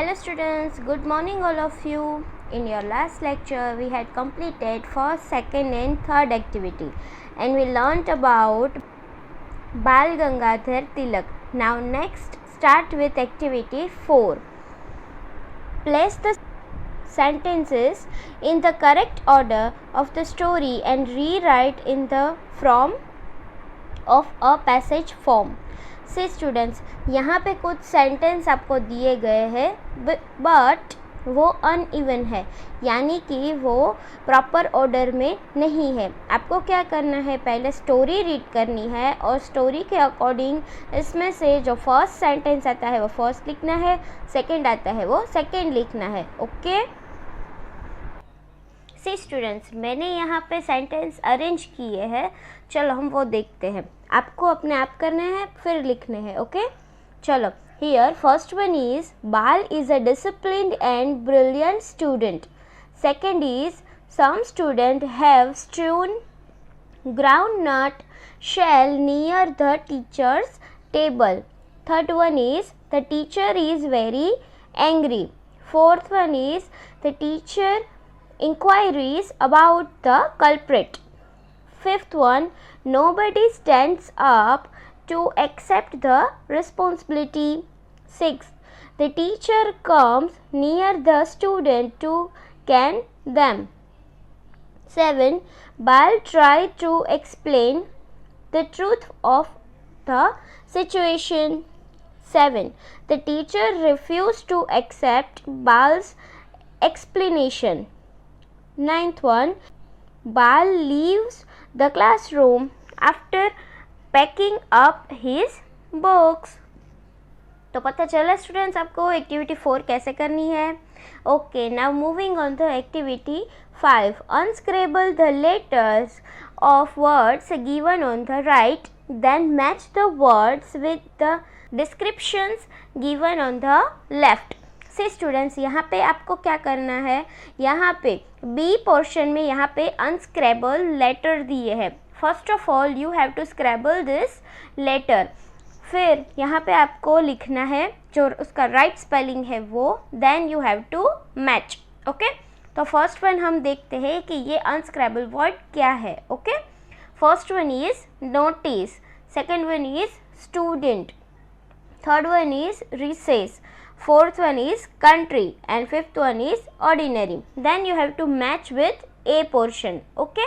Hello students, good morning all of you. In your last lecture we had completed first, second and third activity and we learnt about Bal Gangadhar Tilak. Now next start with activity 4. Place the sentences in the correct order of the story and rewrite in the form of a passage form. See students, यहाँ पे कुछ sentence आपको दिए गए हैं but वो uneven है, यानी कि वो प्रॉपर ऑर्डर में नहीं है. आपको क्या करना है, पहले स्टोरी रीड करनी है और स्टोरी के अकॉर्डिंग इसमें से जो फर्स्ट सेंटेंस आता है वो फर्स्ट लिखना है, सेकंड आता है वो सेकंड लिखना है. ओके सी स्टूडेंट्स, मैंने यहाँ पे सेंटेंस अरेंज किए हैं, चलो हम वो देखते हैं. आपको अपने आप करने हैं फिर लिखने हैं. ओके चलो. Here first one is Bal is a disciplined and brilliant student. Second is some student have strewn groundnut shell near the teacher's table. Third one is the teacher is very angry. Fourth one is the teacher inquiries about the culprit. Fifth one, nobody stands up to accept the responsibility. Sixth, the teacher comes near the student to can them. 7. Bal tried to explain the truth of the situation. 7. The teacher refused to accept Bal's explanation. 9th one, Bal leaves the classroom after packing up his books. तो पता चला students आपको activity 4 कैसे करनी है. Okay, now moving on the activity 5. Unscribble the letters of words given on the right, then match the words with the descriptions given on the left. See students, यहाँ पे आपको क्या करना है, यहाँ पे बी पोर्शन में यहाँ पे अनस्क्रैबल लेटर दिए हैं. First of all you have to scramble this letter. फिर यहाँ पे आपको लिखना है जो उसका राइट स्पेलिंग है वो, then you have to match. Okay, तो फर्स्ट वन हम देखते हैं कि ये अनस्क्रैबल वर्ड क्या है. Okay, first one is notice, second one is student, third one is recess, fourth one is country and fifth one is ordinary. Then you have to match with A portion. Okay,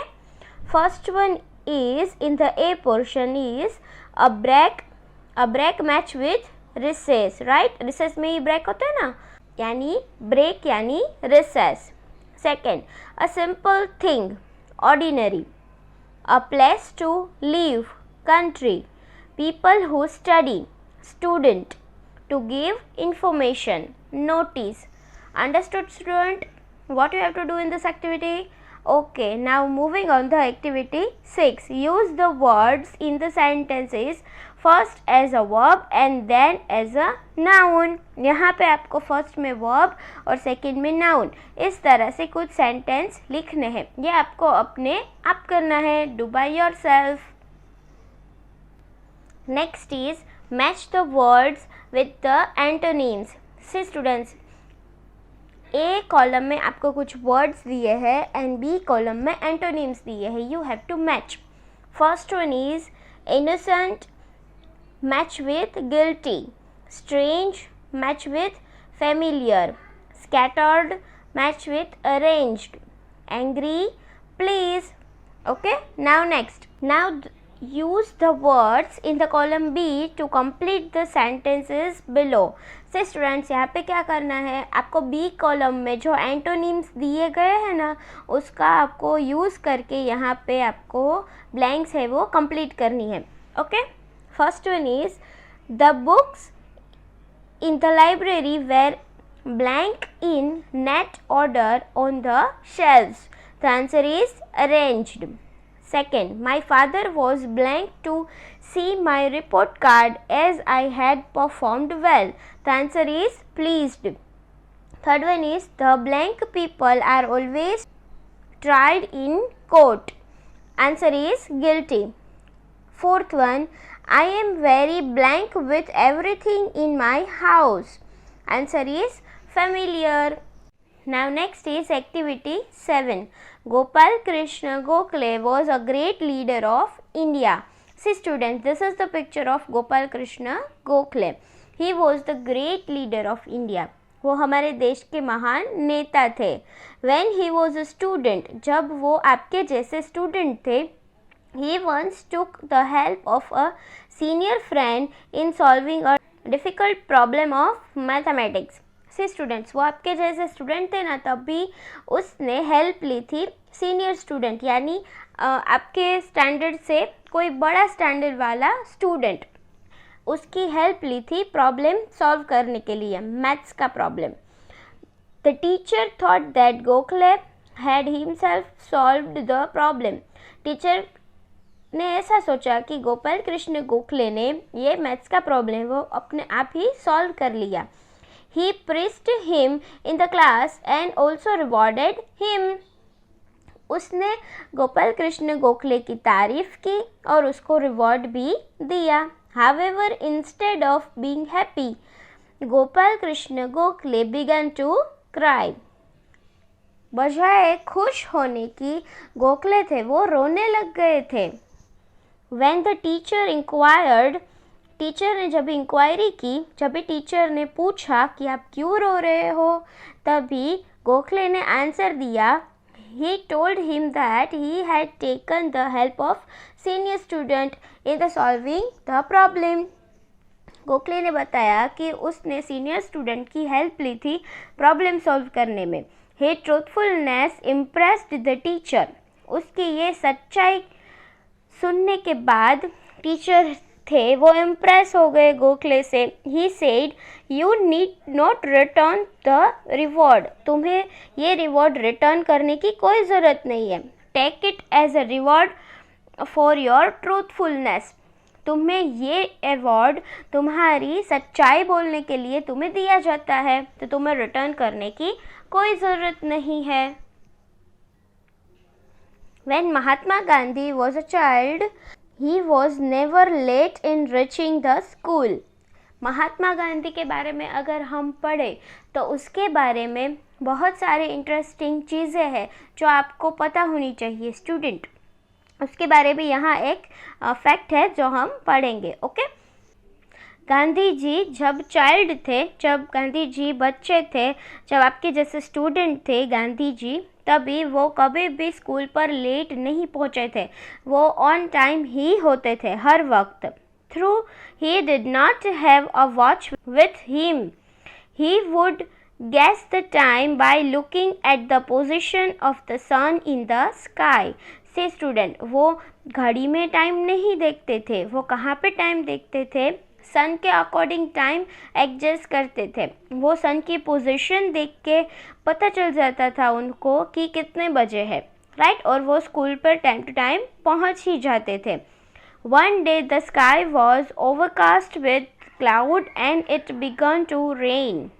first one is in the A portion is a break match with recess, right? recess में ही break होता है ना, यानी break यानी recess. Second, a simple thing, ordinary. A place to live, country. People who study, student. To give information, notice. Understood student what you have to do in this activity? Okay, now moving on the activity 6. Use the words in the sentences first as a verb and then as a noun. यहाँ पे आपको first में verb और second में noun, इस तरह से कुछ सेंटेंस लिखने हैं. ये आपको अपने आप करना है. Do by yourself. Next is match the words with the antonyms. See students, A column में आपको कुछ वर्ड्स दिए हैं एंड बी कॉलम में एंटोनिम्स दिए हैं. You have to match. First one is innocent, match with guilty. Strange, match with familiar. Scattered, match with arranged. Angry, please. Okay, now next. Now use the words in the column B to complete the sentences below. से students, यहाँ पे क्या करना है, आपको B column में जो antonyms दिए गए हैं ना, उसका आपको यूज़ करके यहाँ पे आपको ब्लैंक्स है वो कंप्लीट करनी है. Okay, first one is the books in the library were blank in net order on the shelves. The answer is arranged. Second, my father was blank to see my report card as I had performed well. The answer is pleased. Third one is the blank people are always tried in court. Answer is guilty. Fourth one, I am very blank with everything in my house. Answer is familiar. Now next is activity 7. Gopal Krishna Gokhale was a great leader of India. See students, this is the picture of Gopal Krishna Gokhale. He was the great leader of India. वो हमारे देश के महान नेता थे. When he was a student, जब वो आपके जैसे स्टूडेंट थे, he once took the help of a senior friend in solving a difficult problem of mathematics. See students, वो आपके जैसे स्टूडेंट थे ना, तब भी उसने हेल्प ली थी सीनियर स्टूडेंट, यानी आपके स्टैंडर्ड से कोई बड़ा स्टैंडर्ड वाला स्टूडेंट, उसकी हेल्प ली थी प्रॉब्लम सॉल्व करने के लिए, मैथ्स का problem. The teacher thought that Gokhale had himself solved the problem. Teacher ने ऐसा सोचा कि गोपाल कृष्ण गोखले ने ये मैथ्स का प्रॉब्लम वो अपने आप ही सॉल्व कर लिया. He praised him in the class and also rewarded him. उसने गोपाल कृष्ण गोखले की तारीफ की और उसको रिवॉर्ड भी दिया. However, instead of being happy, Gopal Krishna Gokhale began to cry. बजाय खुश होने की गोखले थे वो रोने लग गए थे. When the teacher inquired, teacher ने जब इंक्वायरी की, जब भी टीचर ने पूछा कि आप क्यों रो रहे हो, तभी गोखले ने आंसर दिया. He told him that he had taken the help of senior student in the solving the problem. Gokhale ने बताया कि उसने सीनियर स्टूडेंट की हेल्प ली थी प्रॉब्लम सॉल्व करने में. His truthfulness impressed the teacher. उसकी ये सच्चाई सुनने के बाद टीचर थे वो इम्प्रेस हो गए गोखले से. He said, you need not return the reward. तुम्हें ये रिवॉर्ड रिटर्न करने की कोई ज़रूरत नहीं है. Take it as a reward for your truthfulness. तुम्हें ये अवार्ड तुम्हारी सच्चाई बोलने के लिए तुम्हें दिया जाता है, तो तुम्हें रिटर्न करने की कोई ज़रूरत नहीं है. When Mahatma Gandhi was a child, he was never late in reaching the school. Mahatma Gandhi के बारे में अगर हम पढ़ें तो उसके बारे में बहुत सारे इंटरेस्टिंग चीज़ें हैं जो आपको पता होनी चाहिए स्टूडेंट. उसके बारे में यहाँ एक फैक्ट है जो हम पढ़ेंगे. ओके, गांधी जी जब चाइल्ड थे, जब गांधी जी बच्चे थे, जब आपके जैसे स्टूडेंट थे गांधी जी, तभी वो कभी भी स्कूल पर लेट नहीं पहुँचे थे. वो ऑन टाइम ही होते थे हर वक्त. Through he did not have a watch with him. He would guess the time by looking at the position of the sun in the sky. See student, वो घड़ी में टाइम नहीं देखते थे, वो कहाँ पे टाइम देखते थे, सन के अकॉर्डिंग टाइम एडजस्ट करते थे. वो सन की पोजीशन देख के पता चल जाता था उनको कि कितने बजे है, राइट, और वो स्कूल पर टाइम टू टाइम पहुंच ही जाते थे. One day the sky was overcast with cloud and it began to rain.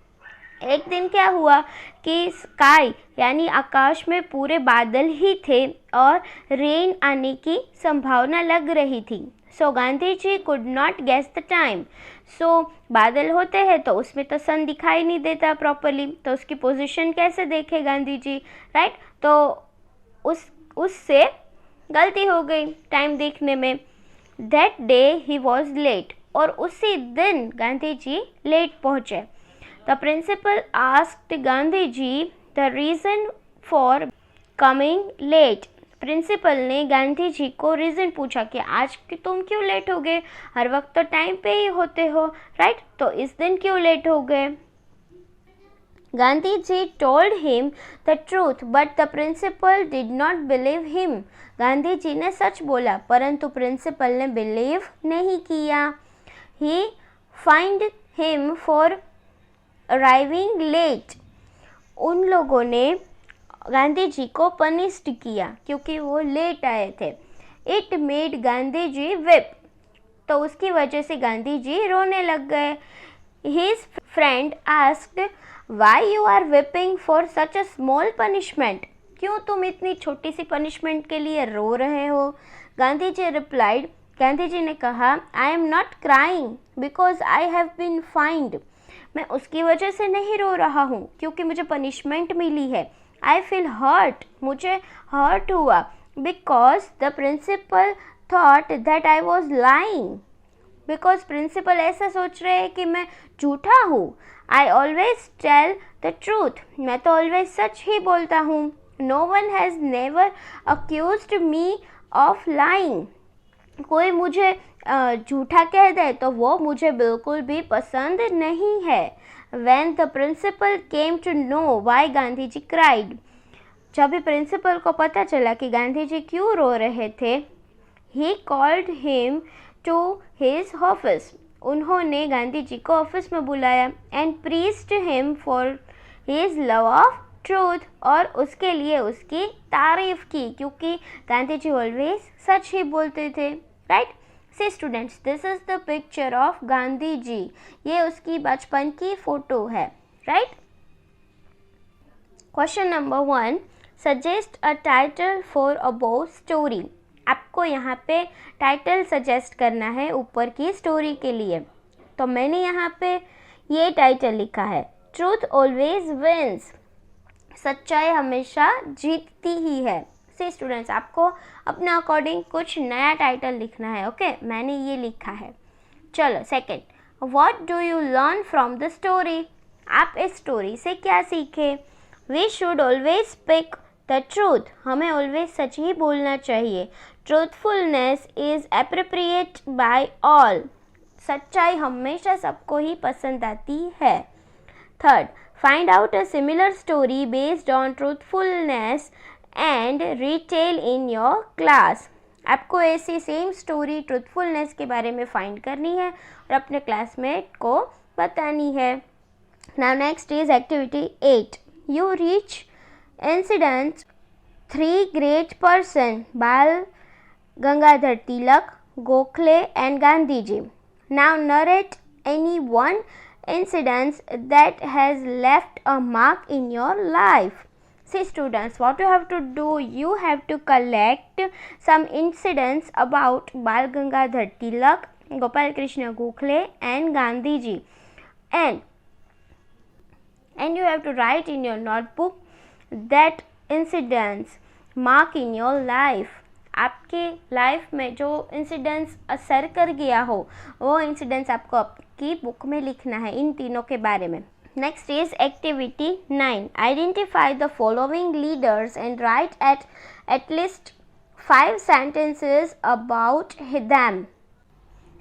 एक दिन क्या हुआ कि स्काई यानी आकाश में पूरे बादल ही थे और रेन आने की संभावना लग रही थी. So Gandhi ji could not guess the time. So बादल होते हैं तो उसमें तो सन दिखाई नहीं देता प्रॉपरली, तो उसकी पोजीशन कैसे देखे गांधी जी, राइट. तो उससे गलती हो गई टाइम देखने में. That day he was late. और उसी दिन गांधी जी लेट पहुँचे. The principal asked Gandhi ji the reason for coming late. Principal ने गांधी जी को रीज़न पूछा कि आज तुम क्यों लेट हो गए, हर वक्त तो टाइम पे ही होते हो, राइट, तो इस दिन क्यों लेट हो गए. Gandhi ji told him the truth but the principal did not believe him. Gandhi ji ने सच बोला परंतु प्रिंसिपल ने बिलीव नहीं किया. He find him for arriving late. उन लोगों ने गांधी जी को पनिश्ड किया क्योंकि वो लेट आए थे. It made Gandhi ji weep. तो उसकी वजह से गांधी जी रोने लग गए. His friend asked why you are weeping for such a small punishment. क्यों तुम इतनी छोटी सी पनिशमेंट के लिए रो रहे हो. गांधी जी रिप्लाइड. गांधी जी ने कहा I am not crying because I have been fined. मैं उसकी वजह से नहीं रो रहा हूँ क्योंकि मुझे पनिशमेंट मिली है। आई फील हर्ट, मुझे हर्ट हुआ, because the principal thought that I was lying, because principal ऐसा सोच रहे हैं कि मैं झूठा हूँ। I always tell the truth, मैं तो ऑलवेज सच ही बोलता हूँ। No one has never accused me of lying, कोई मुझे झूठा कह दे तो वो मुझे बिल्कुल भी पसंद नहीं है। When the principal came to know why Gandhi ji cried, जब भी प्रिंसिपल को पता चला कि गांधी जी क्यों रो रहे थे, he called him to his office, उन्होंने गांधी जी को ऑफिस में बुलाया and praised him for his love of truth, और उसके लिए उसकी तारीफ की क्योंकि गांधी जी ऑलवेज सच ही बोलते थे, right. See students, this is the picture of Gandhi ji, ये उसकी बचपन की फ़ोटो है, right? Question number 1, suggest a title for above story. आपको यहाँ पे टाइटल सजेस्ट करना है ऊपर की स्टोरी के लिए। तो मैंने यहाँ पे ये टाइटल लिखा है, Truth always wins, सच्चाई हमेशा जीतती ही है। सी स्टूडेंट्स, आपको अपने अकॉर्डिंग कुछ नया टाइटल लिखना है, ओके? मैंने ये लिखा है। चलो second, what do you learn from the story, आप इस स्टोरी से क्या सीखे? We should always speak the truth, हमें ऑलवेज सच ही बोलना चाहिए। Truthfulness is appropriate by all, सच्चाई हमेशा सबको ही पसंद आती है। Third, find out a similar story based on truthfulness and retell in your class, आपको ऐसी सेम स्टोरी ट्रूथफुलनेस के बारे में फाइंड करनी है और अपने क्लासमेट को बतानी है। Now next is activity 8, you reach incidents 3 great person, Bal Gangadhar Tilak, Gokhale and Gandhi ji. Now narrate any one incidents that has left a mark in your life. See students, what you have to do, you have to collect some incidents about Bal Gangadhar Tilak, Gopal Krishna Gokhale and Gandhi ji, and you have to write in your notebook that incidents mark in your life. आपके life में जो incidents असर कर गया हो वो incidents आपको आपकी बुक में लिखना है इन तीनों के बारे में। Next is activity 9, identify the following leaders and write at least 5 sentences about them.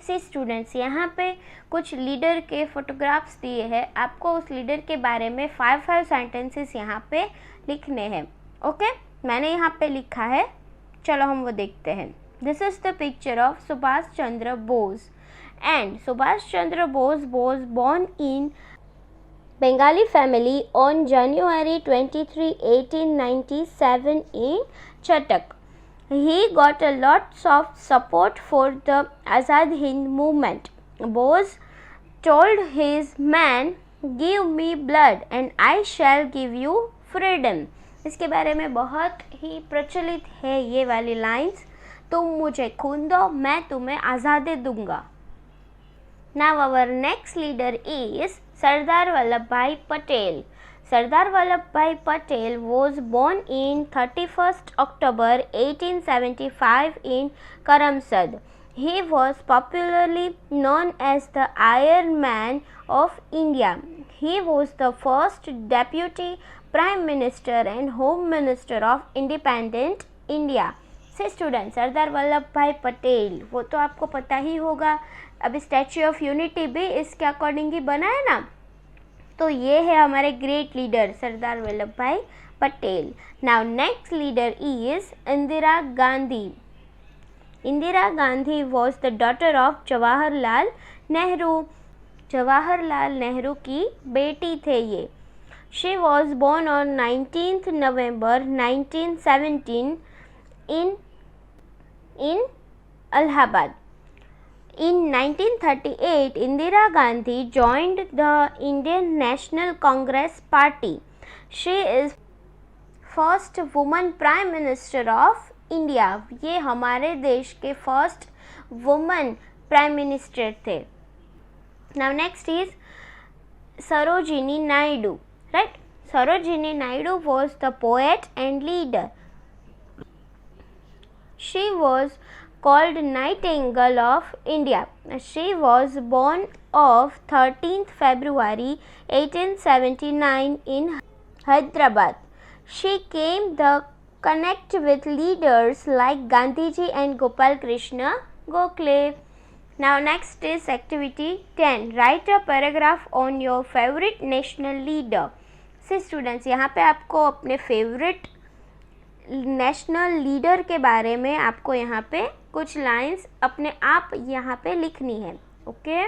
See students, यहाँ पे कुछ लीडर के फोटोग्राफ्स दिए हैं, आपको उस लीडर के बारे में 5 सेंटेंसेस यहाँ पे लिखने हैं, ओके? मैंने यहाँ पे लिखा है, चलो हम वो देखते हैं। This is the picture of Subhash Chandra Bose, and Subhash Chandra Bose was born in Bengali family on January 23, 1897 in Chatak. He got a lot of support for the Azad Hind movement. Bose told his man, "Give me blood and I shall give you freedom." इसके बारे में बहुत ही प्रचलित है ये वाली lines, तुम मुझे खून दो मैं तुम्हें आज़ादी दूंगा। Now our next leader is Sardar Vallabh Bhai Patel. Sardar Vallabh Bhai Patel was born in 31st October 1875 in Karamsad. He was popularly known as the Iron Man of India. He was the first deputy Prime Minister and Home Minister of Independent India. से student, सरदार वल्लभ भाई पटेल वो तो आपको पता ही होगा, अभी statue of unity भी इसके according ही बना है ना। तो ये है हमारे great leader Sardar Vallabh Bhai Patel. Now next leader is Indira Gandhi. Indira Gandhi was the daughter of Jawaharlal Nehru. Jawaharlal Nehru की बेटी थे ये। She was born on 19th November 1917 in Allahabad. In 1938, Indira Gandhi joined the Indian National Congress Party. She is first woman Prime Minister of India. ये हमारे देश के first woman prime minister थे। Now next is Sarojini Naidu, right? Sarojini Naidu was the poet and leader. She was called Nightingale of India. She was born of 13th February 1879 in Hyderabad. She came the connect with leaders like Gandhiji and Gopal Krishna Gokhale. Now next is activity 10. Write a paragraph on your favorite national leader. See students, यहाँ पे आपको अपने favorite national leader के बारे में आपको यहाँ पे कुछ लाइंस अपने आप यहाँ पे लिखनी है. ओके